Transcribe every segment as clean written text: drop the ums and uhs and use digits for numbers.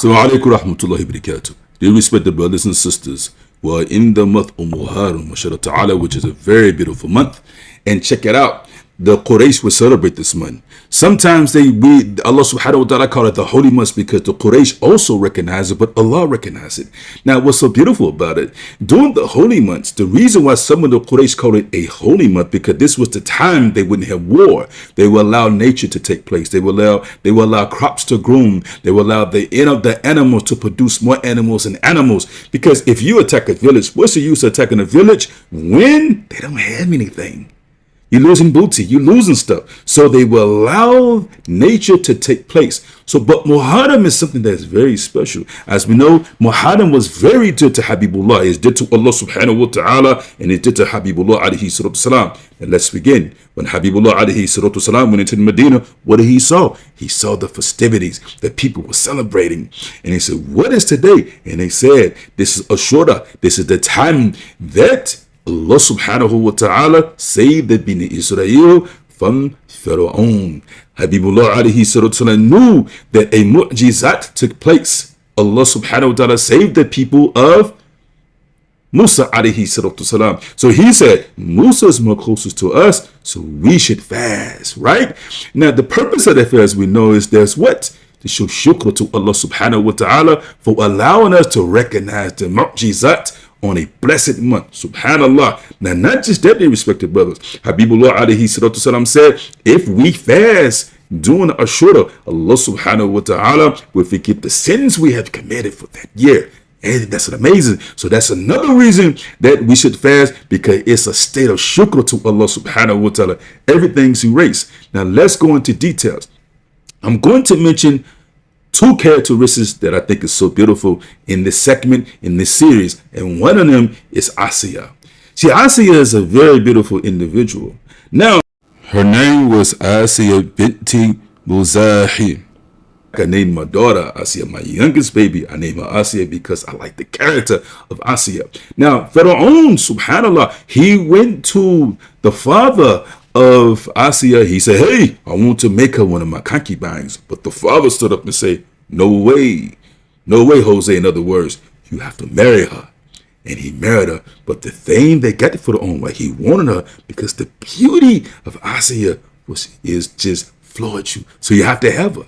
Assalamu alaikum wa rahmatullahi wa barakatuh. Dear respected brothers and sisters, we are in the month of Muharram, mashallah ta'ala, which is a very beautiful month. And check it out. The Quraysh will celebrate this month. Sometimes Allah subhanahu wa ta'ala call it the holy month because the Quraysh also recognize it, but Allah recognize it. Now, what's so beautiful about it? During the holy months, the reason why some of the Quraysh call it a holy month, because this was the time they wouldn't have war. They will allow nature to take place. They will allow crops to grow. They will allow the animals to produce more animals and animals. Because if you attack a village, what's the use of attacking a village when they don't have anything? You're losing booty, you're losing stuff. So they will allow nature to take place. But Muharram is something that is very special. As we know, Muharram was very dear to Habibullah. It's dear to Allah subhanahu wa ta'ala, and it's dear to Habibullah alayhi salatu salam. And let's begin. When Habibullah alayhi salatu salam went into Medina, what did he saw? He saw the festivities that people were celebrating. And he said, what is today? And they said, this is Ashura. This is the time that Allah subhanahu wa ta'ala saved the Bini Israel from Pharaoh. Habibullah alayhi salatu knew that a mu'jizat took place. Allah subhanahu wa ta'ala saved the people of Musa alayhi salatu. So he said, Musa is more closest to us, so we should fast, right? Now, the purpose of that fast, we know, is there's what? To show shukr to Allah subhanahu wa ta'ala for allowing us to recognize the mu'jizat on a blessed month. Subhanallah. Now, not just that, they respected brothers. Habibullah alayhi salatu salam said, if we fast during Ashura, Allah subhanahu wa ta'ala will forgive the sins we have committed for that year. And that's amazing. So that's another reason that we should fast, because it's a state of shukr to Allah subhanahu wa ta'ala. Everything's erased. Now, let's go into details. I'm going to mention two characteristics that I think is so beautiful in this segment, in this series, and one of them is Aasiyah. See, Aasiyah is a very beautiful individual. Now, her name was Aasiyah pt.one. I named my daughter Aasiyah, my youngest baby. I named her Aasiyah because I like the character of Aasiyah. Now, Pharaoh, subhanallah, he went to the father of Aasiyah. He said, hey, I want to make her one of my concubines. But the father stood up and said, no way, Jose. In other words, you have to marry her. And he married her. But the thing that got for the own way, he wanted her because the beauty of Aasiyah is just floored you. So you have to have her.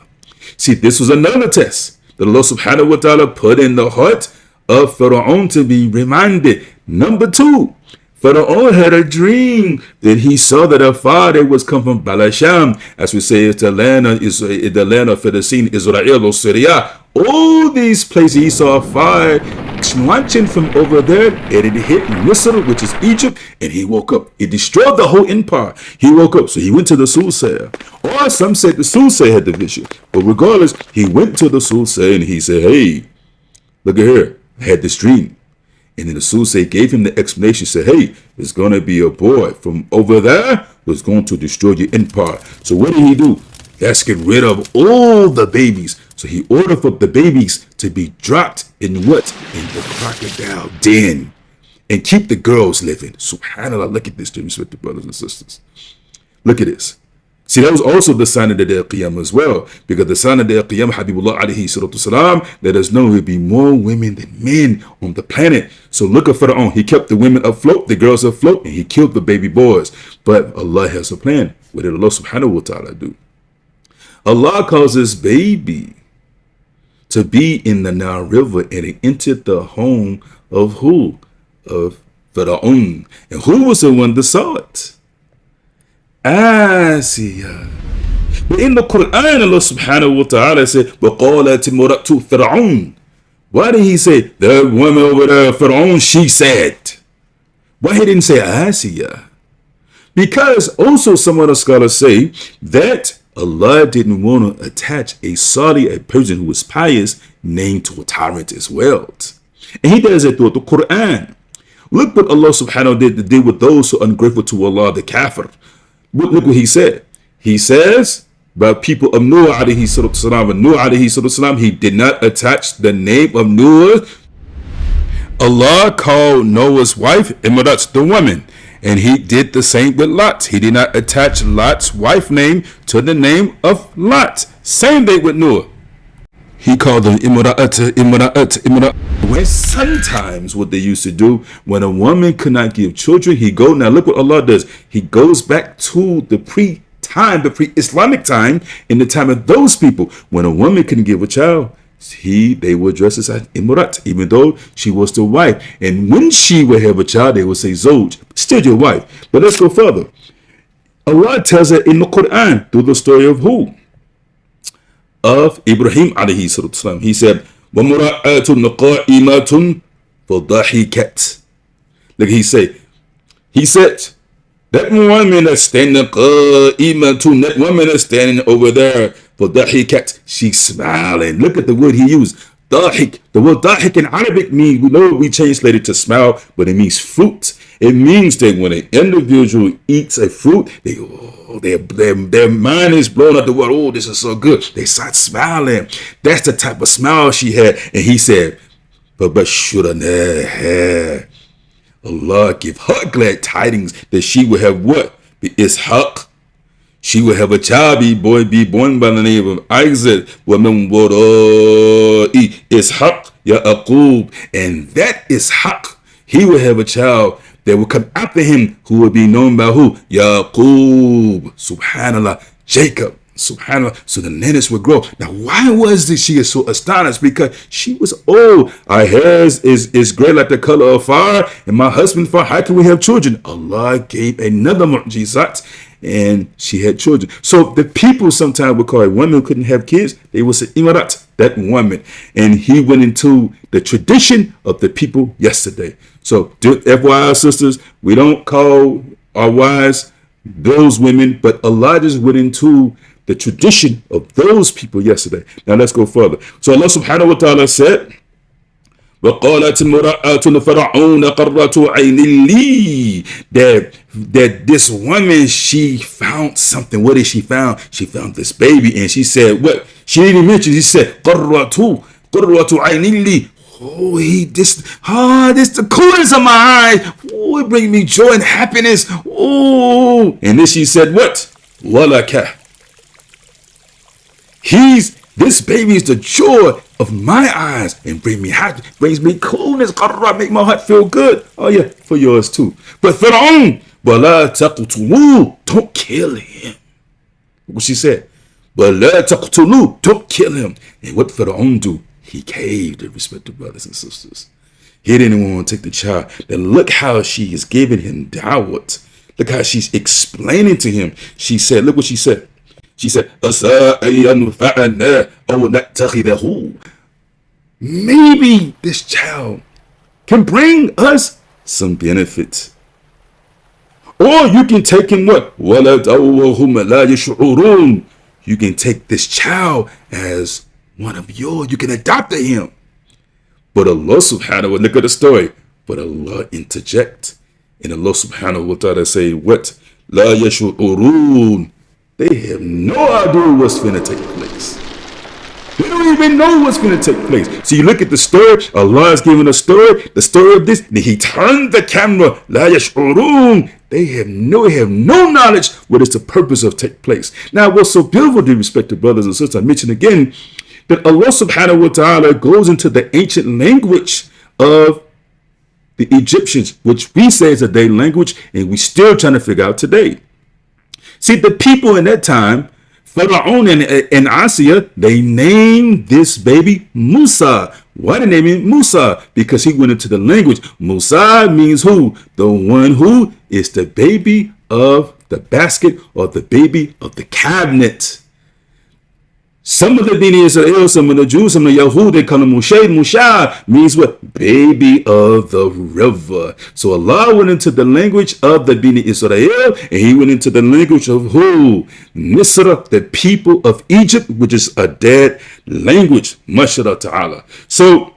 See, this was another test that Allah subhanahu wa ta'ala put in the heart of Pharaoh to be reminded. Number two, Pharaoh had a dream that he saw that her father was come from Balasham, as we say, it's the land of Philistine, Israel or Syria. All these places he saw a fire launching from over there, and it hit Misr, which is Egypt, and he woke up. It destroyed the whole empire. He woke up, so he went to the soothsayer. Or some said the soothsayer had the vision. But regardless, he went to the soothsayer and he said, hey, look at here, I had this dream. And then the soothsayer gave him the explanation, said, hey, it's going to be a boy from over there who's going to destroy your empire. So what did he do? Let's get rid of all the babies. So he ordered for the babies to be dropped in what? In the crocodile den. And keep the girls living. Subhanallah, look at this, respected brothers and sisters. Look at this. See, that was also the sign of the day of Qiyamah as well. Because the sign of the day of Qiyamah, Habibullah alayhi salatu salam, let us know there will be more women than men on the planet. So look at Pharaoh. He kept the women afloat, the girls afloat, and he killed the baby boys. But Allah has a plan. What did Allah subhanahu wa ta'ala do? Allah causes baby to be in the Nile River, and it entered the home of who? Of Pharaoh. And who was the one that saw it? Aasiyah. But in the Quran, Allah subhanahu wa ta'ala said, وَقَالَتِ مُرَأْتُ فِرْعَوْنَ. Why did he say, the woman over there, Pharaoh, she said? Why he didn't say Aasiyah? Because also some other scholars say that Allah didn't want to attach a Sali, a person who was pious, name to a tyrant as well. And he does it through the Quran. Look what Allah subhanahu wa ta'ala did with those who are ungrateful to Allah, the kafir. Look what he said. He says about people of Noah alayhi salatu salam. And Noah alayhi salatu salam, he did not attach the name of Noah. Allah called Noah's wife Imrat, the woman. And he did the same with Lot. He did not attach Lot's wife name to the name of Lot. Same thing with Noah. He called them imra'at. When sometimes what they used to do when a woman could not give children, now look what Allah does. He goes back to the pre-Islamic time, in the time of those people. When a woman couldn't give a child, they would address us as imrat, even though she was the wife. And when she would have a child, they would say zoj, still your wife. But let's go further. Allah tells us in the Quran through the story of who? Of Ibrahim alayhi salatu. He said, وَمُرَأَةٌ قَائِمَةٌ فَضَحِكَتْ. Look, he said, that woman that's standing qa'imatun, that woman that's standing over there, فَضَحِكَتْ, she's smiling. Look at the word he used. Dahik. The word dahik in Arabic means, we know we translated to smile, but it means fruit. It means that when an individual eats a fruit, their mind is blown out the world. Oh, this is so good. They start smiling. That's the type of smile she had. And he said, فَبَشُّرَنَاهَا. Allah give her glad tidings that she will have what? Ishaq. She will have a child, be born by the name of Isaac. وَمِنْ وَرَائِهِ Ishaq Ya'aqub. And that Ishaq, he will have a child that will come after him, who will be known by who? Yaqub. Subhanallah. Jacob. Subhanallah. So the lineage would grow. Now, why was this? She is so astonished because she was old. Our hair is gray like the color of fire, and my husband fire. How can we have children? Allah gave another mu'jizat, and she had children. So the people sometimes would call a woman who couldn't have kids, they would say imarat, that woman. And he went into the tradition of the people yesterday. So FYI, sisters, we don't call our wives those women, but Allah just went into the tradition of those people yesterday. Now let's go further. So Allah subhanahu wa ta'ala said, وَقَالَتِ امْرَأَةُ فِرْعَوْنَ قَرَّةُ عَيْنٍ لِي, that this woman, she found something. What did she found? She found this baby, and she said, what? She didn't even mention, she said, قَرَّةُ عَيْنٍ لِي. Oh, this the coolness of my eyes. Oh, it brings me joy and happiness. Oh, and then she said, what? وَلَكَ. This baby is the joy of my eyes and brings me coolness. Make my heart feel good. Oh yeah, for yours too. But Fir'aun, وَلَا تَقْتُلُوهُ, don't kill him. What she said? وَلَا تَقْتُلُوهُ, don't kill him. And what Fir'aun do? He caved, respected brothers and sisters. He didn't even want to take the child. Then look how she is giving him dawat. Look how she's explaining to him. She said, look what she said. She said, maybe this child can bring us some benefit. Or you can take him what? You can take this child as one of yours. You can adopt him. But Allah subhanahu wa ta'ala, look at the story. But Allah interject. And Allah subhanahu wa ta'ala say, what? La yash'urun. They have no idea what's going to take place. They don't even know what's going to take place. So you look at the story. Allah is giving the story of this. And he turned the camera. La yash'urun. They have no knowledge what is the purpose of take place. Now, what's so beautiful, dear respected brothers and sisters, I mentioned again that Allah subhanahu wa ta'ala goes into the ancient language of the Egyptians, which we say is a day language, and we still trying to figure out today. See, the people in that time, Pharaoh and Aasiyah, they named this baby Musa. Why did they name him Musa? Because he went into the language. Musa means who? The one who is the baby of the basket, or the baby of the cabinet. Some of the Bini Israel, some of the Jews, some of the Yahud, they call him Mushaid. Musha means what? Baby of the river. So Allah went into the language of the Bini Israel, and he went into the language of who? Misra, the people of Egypt, which is a dead language. Mashallah ta'ala. So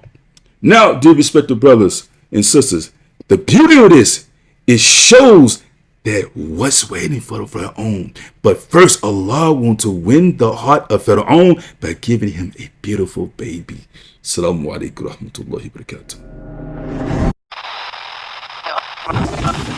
now, dear respected brothers and sisters, the beauty of this, it shows that what's waiting for Pharaoh. But first, Allah wants to win the heart of Pharaoh by giving him a beautiful baby. Assalamu alaikum wa rahmatullahi wa barakatuh.